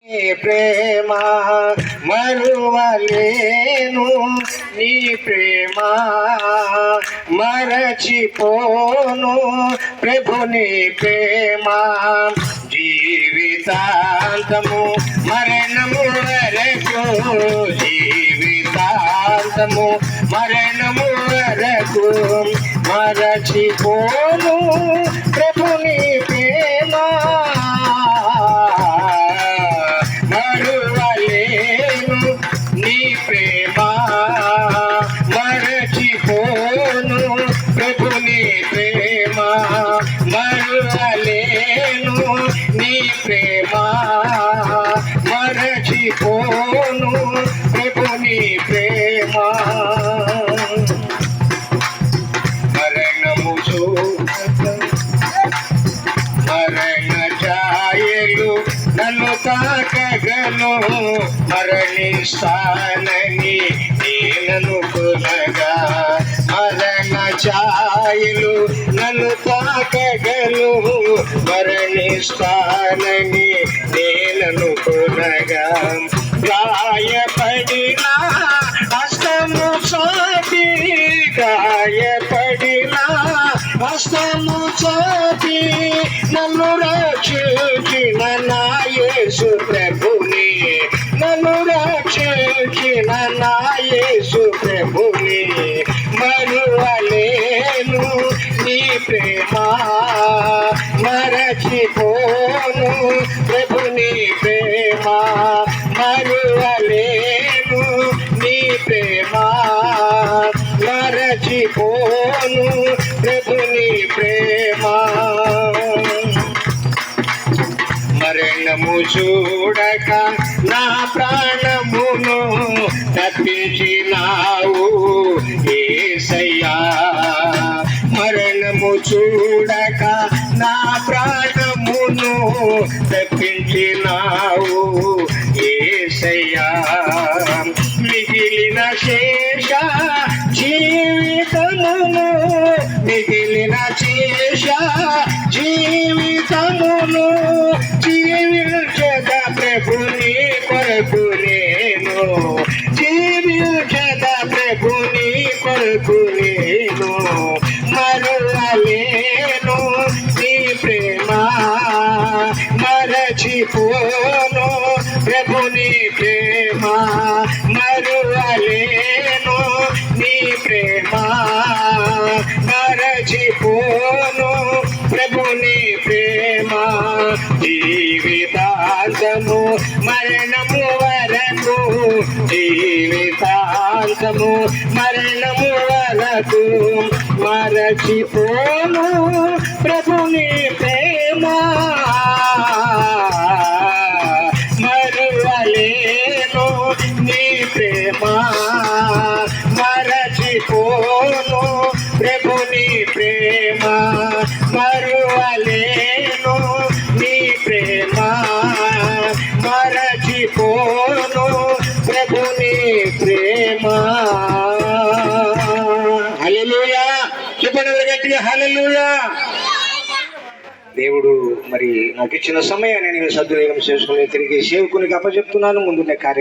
ప్రేమ మరువలేను, నీ ప్రేమ మరచిపోను, ప్రభుని ప్రేమ జీవితాంతము మరణము వరకు, జీవితాంతము మరణము వరకు మరచిపోను, ప్రభుని ప్రేమ మరువలేను, నీ ప్రేమ మరచిపోను, ప్రభుని ప్రేమ మరువలేను, నీ ప్రేమ మరచిపోను, ప్రభుని ప్రేమ. మరణము మరణ ఛాయలు నన్ను తాకగను, మరణిస్తానని నేననుకునగా, మరణ ఛాయలు నన్ను తాకగను, మరణిస్తానని నేననుకునగా, గాయపడిన హస్తము చాపి, గాయపడిన హస్తము చాపి నన్ను రక్షించిన నా యేసు ప్రభుని, నన్ను రక్షించిన నా యేసు ప్రభుని మరువలేను, నీ ప్రేమ మరచిపోను, ప్రభుని ప్రేమ మరువలేను, నీ ప్రేమ మరచిపోను, ప్రభుని ప్రేమ. మరణము చూడక నా ప్రాణమును తప్పించినావు యేసయ్యా, మరణము చూడక నా ప్రాణమును తప్పించినావు యేసయ్యా, మిగిలిన శేష జీవితమును, మిగిలిన శేష జీవితమును జీవించద ప్రభుని కొరకు నేను, జీవించద ప్రభుని కొరకు నేను మరువలేను, నీ ప్రేమ మరచిపోను, ప్రభుని ప్రేమ మరువలేను, నీ ప్రేమ మరచిపోను, ప్రభుని ప్రేమ జీవితాంతము మరణము వరకు, జీవితాంతము మరణము వరకు మరచిపోను, ప్రభుని ప్రేమ మరువలేను, నీ ప్రేమ మరచిపోను, ప్రభుని ప్రేమ మరువలేను, నీ ప్రేమ మరచిపోను, ప్రభుని ప్రేమ. హల్లెలూయా, చెప్పండి గట్టిగా హల్లెలూయా. దేవుడు మరి నాకు ఇచ్చిన సమయాన్ని నేను సద్వినియోగం చేసుకుని తిరిగి సేవకునికి అప్పచెప్తున్నాను. ముందున్న కార్యక్రమం